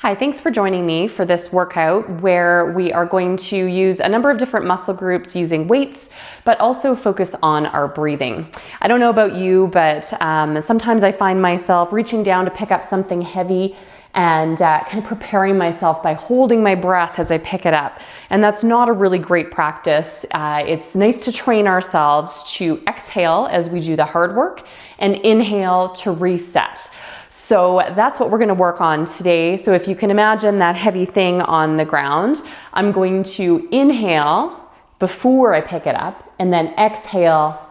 Hi, thanks for joining me for this workout where we are going to use a number of different muscle groups using weights, but also focus on our breathing. I don't know about you, but sometimes I find myself reaching down to pick up something heavy and kind of preparing myself by holding my breath as I pick it up. And that's not a really great practice. It's nice to train ourselves to exhale as we do the hard work and inhale to reset. So that's what we're going to work on today. So if you can imagine that heavy thing on the ground, I'm going to inhale before I pick it up and then exhale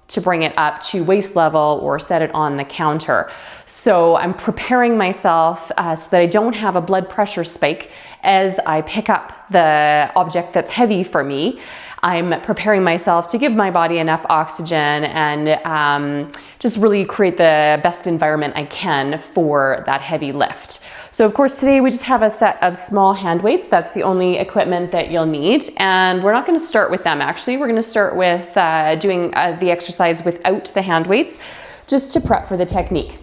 to bring it up to waist level or set it on the counter. So I'm preparing myself so that I don't have a blood pressure spike as I pick up the object that's heavy for me. I'm preparing myself to give my body enough oxygen and just really create the best environment I can for that heavy lift. So of course today we just have a set of small hand weights. That's the only equipment that you'll need. And we're not going to start with them actually. We're going to start with doing the exercise without the hand weights just to prep for the technique.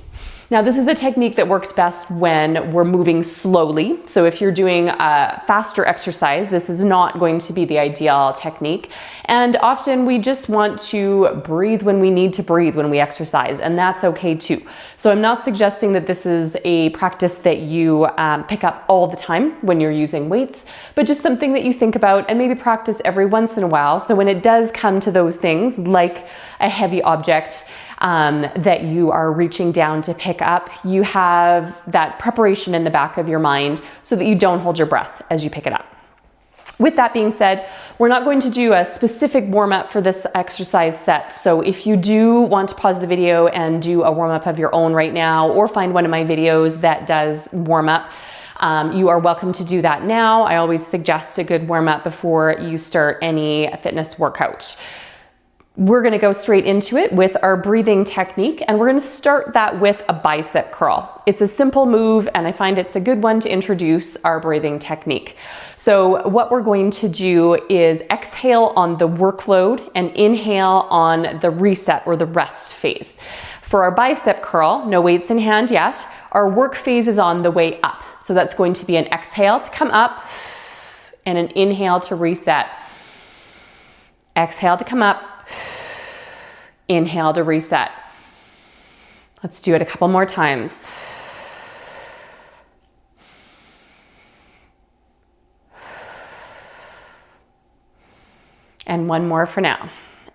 Now this is a technique that works best when we're moving slowly. So if you're doing a faster exercise, this is not going to be the ideal technique. And often we just want to breathe when we need to breathe when we exercise, and that's okay too. So I'm not suggesting that this is a practice that you pick up all the time when you're using weights, but just something that you think about and maybe practice every once in a while. So when it does come to those things like a heavy object, that you are reaching down to pick up, you have that preparation in the back of your mind so that you don't hold your breath as you pick it up. With that being said, we're not going to do a specific warm-up for this exercise set. So if you do want to pause the video and do a warm-up of your own right now, or find one of my videos that does warm-up, you are welcome to do that now. I always suggest a good warm-up before you start any fitness workout. We're going to go straight into it with our breathing technique, and we're going to start that with a bicep curl. It's a simple move, and I find it's a good one to introduce our breathing technique. So what we're going to do is exhale on the workload and inhale on the reset or the rest phase. For our bicep curl, no weights in hand yet, our work phase is on the way up. So that's going to be an exhale to come up and an inhale to reset. Exhale to come up. Inhale to reset. Let's do it a couple more times. And one more for now.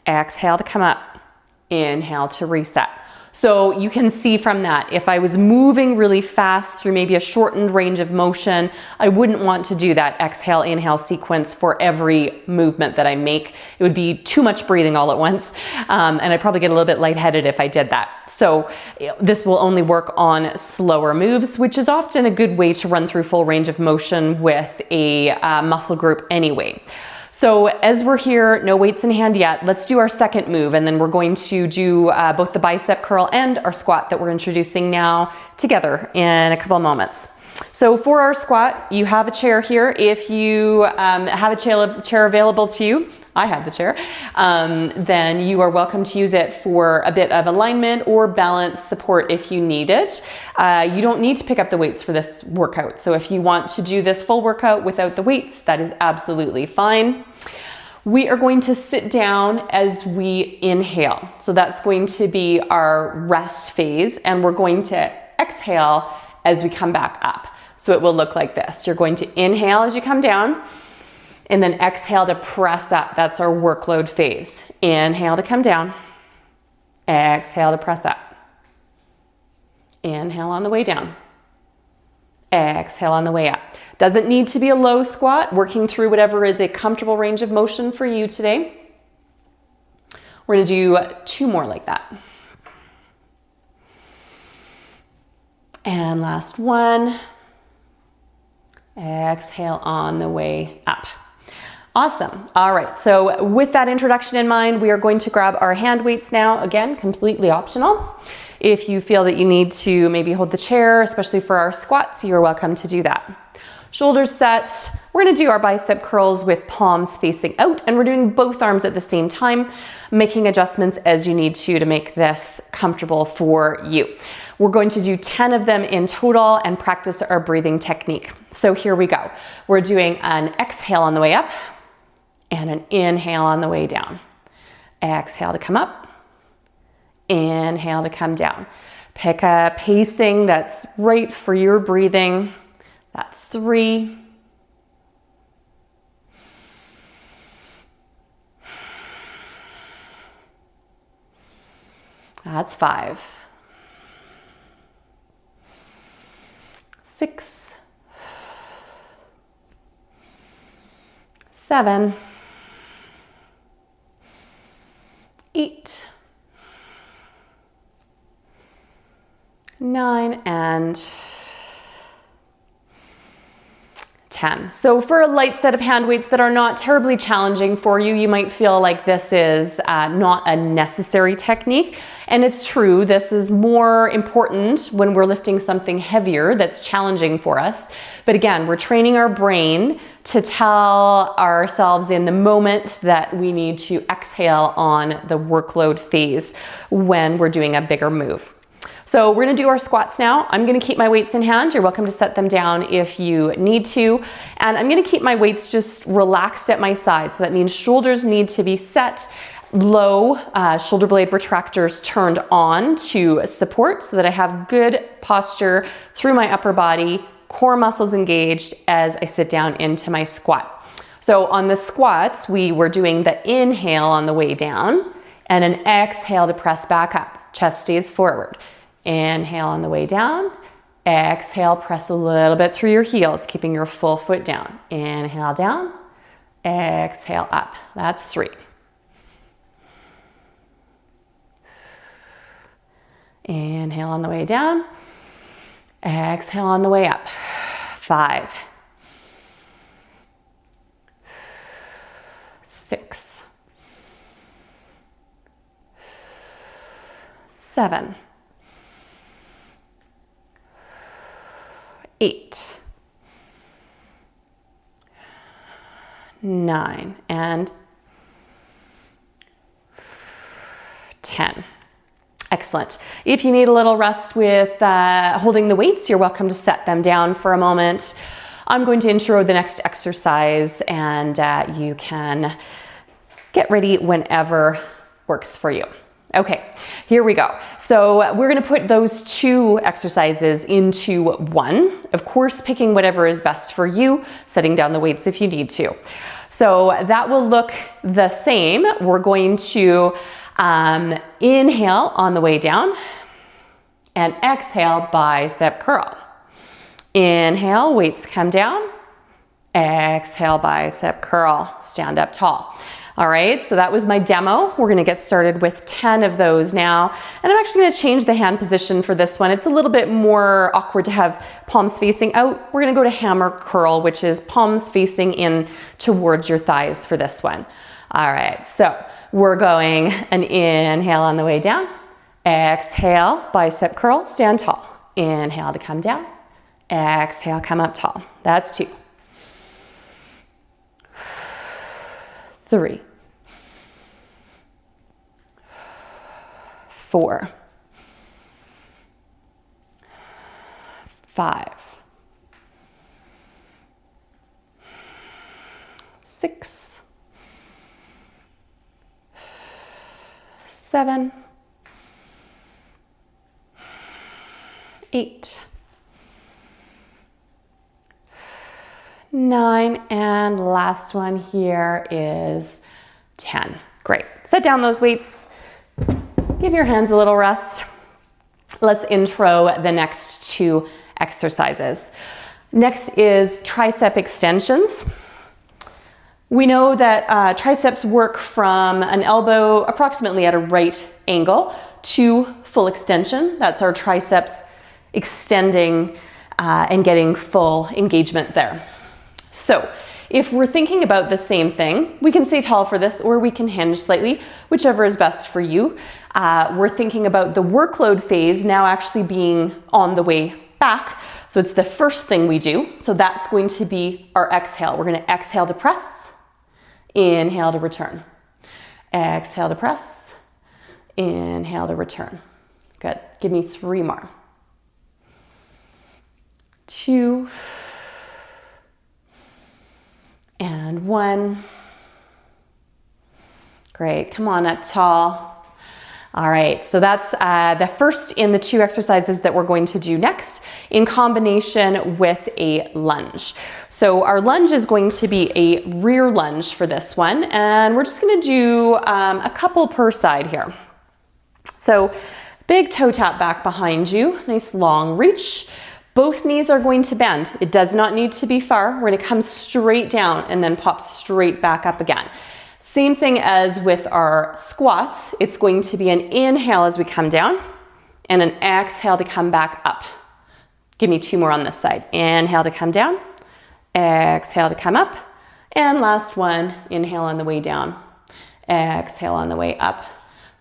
Exhale to come up. Inhale to reset. So you can see from that, if I was moving really fast through maybe a shortened range of motion, I wouldn't want to do that exhale, inhale sequence for every movement that I make. It would be too much breathing all at once, and I'd probably get a little bit lightheaded if I did that. So this will only work on slower moves, which is often a good way to run through full range of motion with a muscle group anyway. So as we're here, no weights in hand yet, let's do our second move, and then we're going to do both the bicep curl and our squat that we're introducing now together in a couple of moments. So for our squat, you have a chair here. If you have a chair available to you, I have the chair, then you are welcome to use it for a bit of alignment or balance support if you need it. You don't need to pick up the weights for this workout. So if you want to do this full workout without the weights, that is absolutely fine. We are going to sit down as we inhale. So that's going to be our rest phase, and we're going to exhale as we come back up. So it will look like this. You're going to inhale as you come down, and then exhale to press up. That's our workload phase. Inhale to come down. Exhale to press up. Inhale on the way down. Exhale on the way up. Doesn't need to be a low squat, working through whatever is a comfortable range of motion for you today. We're going to do 2 more like that. And last one. Exhale on the way up. Awesome. All right. So with that introduction in mind, we are going to grab our hand weights now. Again, completely optional. If you feel that you need to maybe hold the chair, especially for our squats, you're welcome to do that. Shoulders set. We're going to do our bicep curls with palms facing out, and we're doing both arms at the same time, making adjustments as you need to make this comfortable for you. We're going to do 10 of them in total and practice our breathing technique. So here we go. We're doing an exhale on the way up and an inhale on the way down. Exhale to come up, inhale to come down. Pick a pacing that's right for your breathing. That's 3. That's 5. 6. 7. 8. 9 and 10. So for a light set of hand weights that are not terribly challenging for you, you might feel like this is not a necessary technique. And it's true, this is more important when we're lifting something heavier that's challenging for us. But again, we're training our brain to tell ourselves in the moment that we need to exhale on the workload phase when we're doing a bigger move. So we're gonna do our squats now. I'm gonna keep my weights in hand. You're welcome to set them down if you need to. And I'm gonna keep my weights just relaxed at my side. So that means shoulders need to be set low, shoulder blade retractors turned on to support so that I have good posture through my upper body, core muscles engaged as I sit down into my squat. So on the squats, we were doing the inhale on the way down and an exhale to press back up. Chest stays forward. Inhale on the way down. Exhale, press a little bit through your heels, keeping your full foot down. Inhale down. Exhale up. That's 3. Inhale on the way down. Exhale on the way up. 5. 6. 7. 8. 9 and 10. Excellent. If you need a little rest with holding the weights, you're welcome to set them down for a moment. I'm going to intro the next exercise and you can get ready whenever works for you. Okay, here we go. So we're gonna put those 2 exercises into one. Of course, picking whatever is best for you, setting down the weights if you need to. So that will look the same. We're going to inhale on the way down and exhale, bicep curl. Inhale, weights come down. Exhale, bicep curl, stand up tall. All right, so that was my demo. We're gonna get started with 10 of those now. And I'm actually gonna change the hand position for this one. It's a little bit more awkward to have palms facing out. We're gonna go to hammer curl, which is palms facing in towards your thighs for this one. All right, so we're going an inhale on the way down. Exhale, bicep curl, stand tall. Inhale to come down. Exhale, come up tall. That's 2. 3. 4. 5. 6. 7. 8. 9, and last one here is 10. Great. Set down those weights. Give your hands a little rest. Let's intro the next 2 exercises. Next is tricep extensions. We know that triceps work from an elbow approximately at a right angle to full extension. That's our triceps extending and getting full engagement there. So if we're thinking about the same thing, we can stay tall for this or we can hinge slightly, whichever is best for you. We're thinking about the workload phase now actually being on the way back. So it's the first thing we do. So that's going to be our exhale. We're going to exhale to press, inhale to return. Exhale to press, inhale to return. Good. Give me 3 more. 2, and 1. Great, come on up tall. All right, so that's the first in the 2 exercises that we're going to do next in combination with a lunge. So our lunge is going to be a rear lunge for this one, and we're just gonna do a couple per side here. So big toe tap back behind you, nice long reach. Both knees are going to bend. It does not need to be far. We're gonna come straight down and then pop straight back up again. Same thing as with our squats. It's going to be an inhale as we come down and an exhale to come back up. Give me 2 more on this side. Inhale to come down, exhale to come up, and last one, inhale on the way down, exhale on the way up.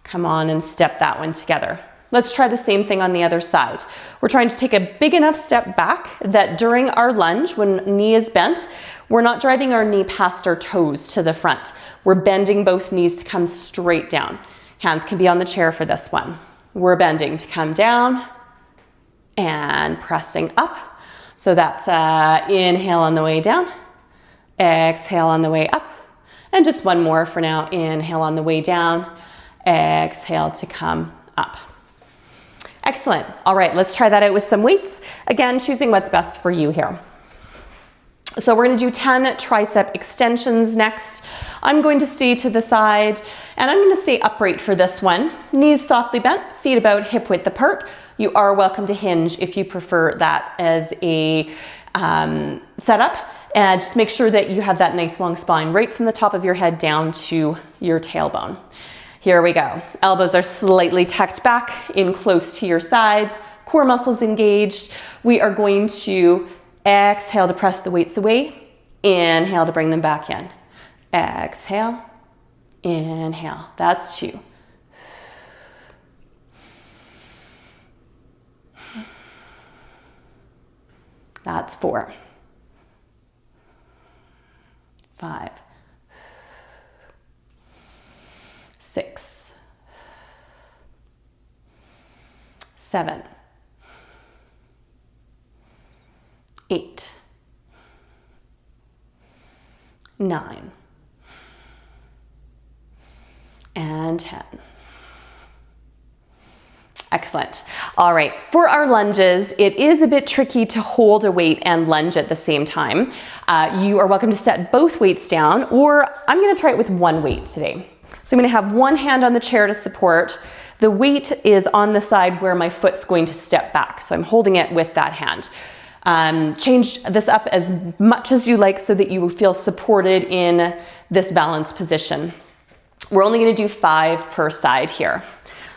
Come on and step that one together. Let's try the same thing on the other side. We're trying to take a big enough step back that during our lunge, when knee is bent, we're not driving our knee past our toes to the front. We're bending both knees to come straight down. Hands can be on the chair for this one. We're bending to come down and pressing up. So that's inhale on the way down, exhale on the way up, and just one more for now. Inhale on the way down, exhale to come up. Excellent. All right, let's try that out with some weights. Again, choosing what's best for you here. So we're gonna do 10 tricep extensions next. I'm going to stay to the side and I'm gonna stay upright for this one. Knees softly bent, feet about hip width apart. You are welcome to hinge if you prefer that as a setup. And just make sure that you have that nice long spine right from the top of your head down to your tailbone. Here we go. Elbows are slightly tucked back in close to your sides, core muscles engaged. We are going to exhale to press the weights away, inhale to bring them back in. Exhale, inhale. That's 2. That's 4. 5. 6. 7. 8. 9. And 10. Excellent. All right, for our lunges, it is a bit tricky to hold a weight and lunge at the same time. You are welcome to set both weights down, or I'm gonna try it with one weight today. So I'm gonna have one hand on the chair to support. The weight is on the side where my foot's going to step back. So I'm holding it with that hand. Change this up as much as you like so that you feel supported in this balanced position. We're only gonna do 5 per side here.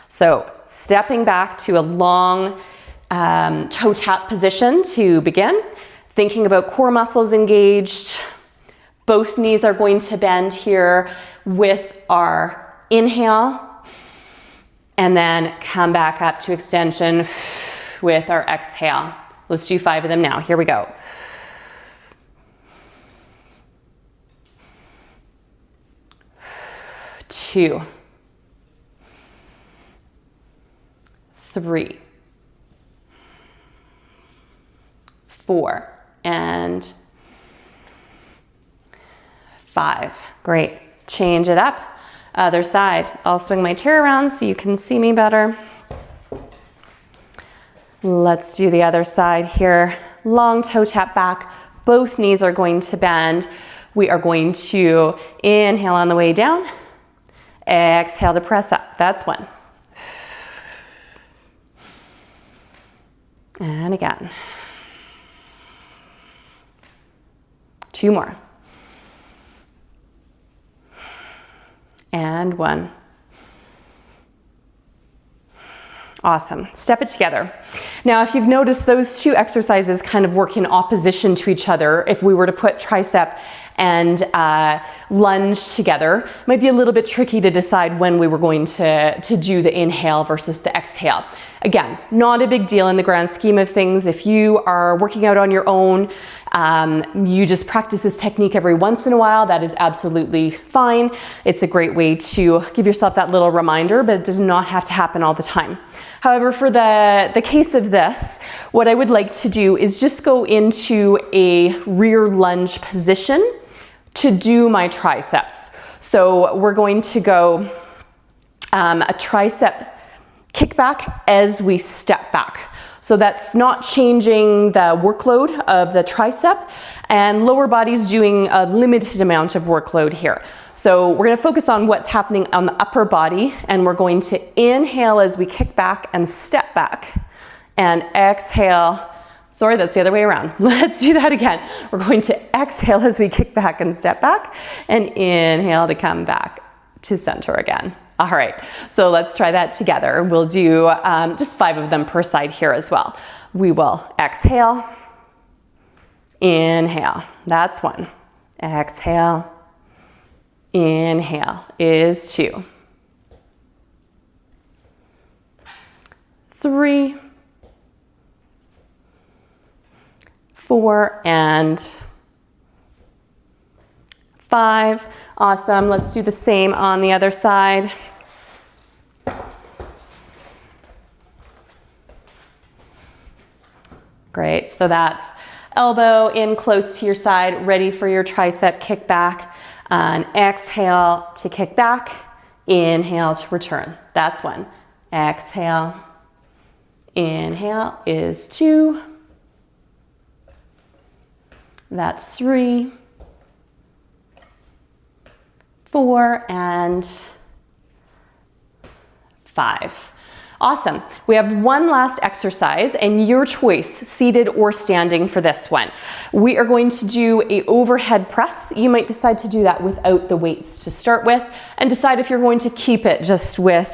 So stepping back to a long toe tap position to begin. Thinking about core muscles engaged. Both knees are going to bend here with our inhale. And then come back up to extension with our exhale. Let's do 5 of them now. Here we go. 2. 3. 4. And 5. Great. Change it up. Other side. I'll swing my chair around so you can see me better. Let's do the other side here. Long toe tap back. Both knees are going to bend. We are going to inhale on the way down. Exhale to press up. That's 1. And again. 2 more. And 1. Awesome. Step it together. Now, if you've noticed, those 2 exercises kind of work in opposition to each other. If we were to put tricep and lunge together, it might be a little bit tricky to decide when we were going to do the inhale versus the exhale. Again, not a big deal in the grand scheme of things. If you are working out on your own, You just practice this technique every once in a while, that is absolutely fine. It's a great way to give yourself that little reminder, but it does not have to happen all the time. However, for the case of this, what I would like to do is just go into a rear lunge position to do my triceps. So we're going to go a tricep kickback as we step back. So that's not changing the workload of the tricep, and lower body's doing a limited amount of workload here. So we're going to focus on what's happening on the upper body, and we're going to inhale as we kick back and step back, and exhale. Sorry, that's the other way around. Let's do that again. We're going to exhale as we kick back and step back, and inhale to come back to center again. All right, so let's try that together. We'll do just 5 of them per side here as well. We will exhale, inhale, that's 1. Exhale, inhale is 2. 3, 4, and 5. Awesome, let's do the same on the other side. Great, so that's elbow in close to your side, ready for your tricep kick back. And exhale to kick back, inhale to return. That's 1. Exhale, inhale is 2. That's 3, 4, and 5. Awesome. We have one last exercise, and your choice, seated or standing for this one. We are going to do a overhead press. You might decide to do that without the weights to start with, and decide if you're going to keep it just with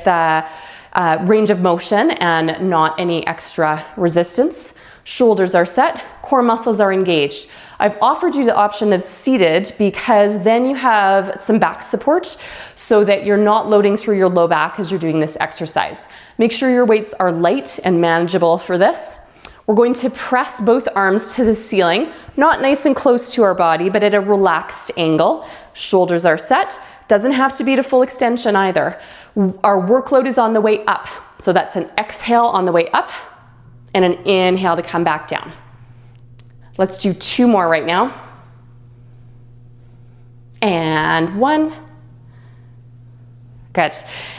range of motion and not any extra resistance. Shoulders are set, core muscles are engaged. I've offered you the option of seated because then you have some back support so that you're not loading through your low back as you're doing this exercise. Make sure your weights are light and manageable for this. We're going to press both arms to the ceiling, not nice and close to our body, but at a relaxed angle. Shoulders are set. Doesn't have to be to full extension either. Our workload is on the way up. So that's an exhale on the way up and an inhale to come back down. Let's do 2 more right now. And 1. Good.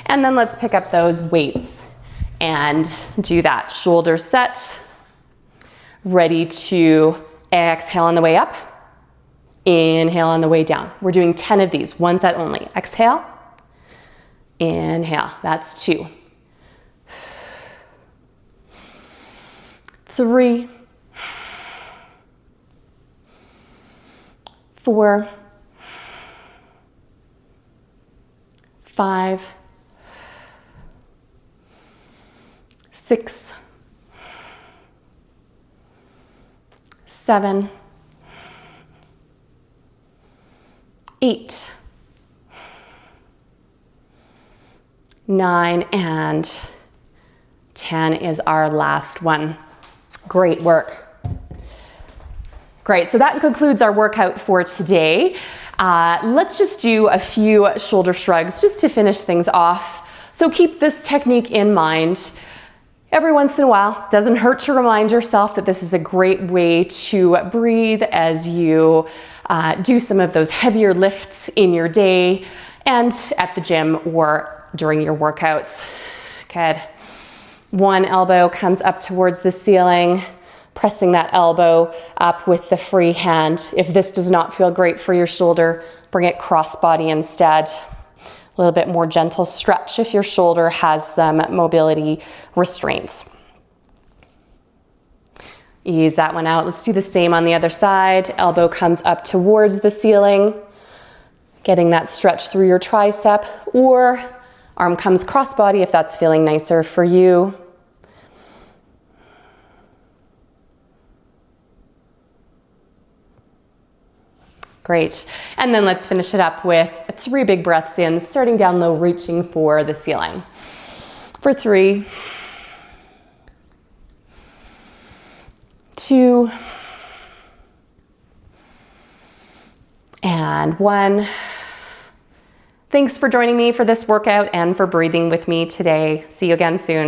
And then let's pick up those weights and do that. Shoulders set. Ready to exhale on the way up. Inhale on the way down. We're doing 10 of these, 1 set only. Exhale. Inhale. That's 2. 3. 4, 5, 6, 7, 8, 9, and 10 is our last one. Great work. Great, so that concludes our workout for today. Let's just do a few shoulder shrugs just to finish things off. So keep this technique in mind. Every once in a while, doesn't hurt to remind yourself that this is a great way to breathe as you do some of those heavier lifts in your day and at the gym or during your workouts. Good. One elbow comes up towards the ceiling, pressing that elbow up with the free hand. If this does not feel great for your shoulder, bring it cross-body instead. A little bit more gentle stretch if your shoulder has some mobility restraints. Ease that one out. Let's do the same on the other side. Elbow comes up towards the ceiling, getting that stretch through your tricep, or arm comes cross-body if that's feeling nicer for you. Great. And then let's finish it up with 3 big breaths in, starting down low, reaching for the ceiling. For 3, 2, and 1. Thanks for joining me for this workout and for breathing with me today. See you again soon.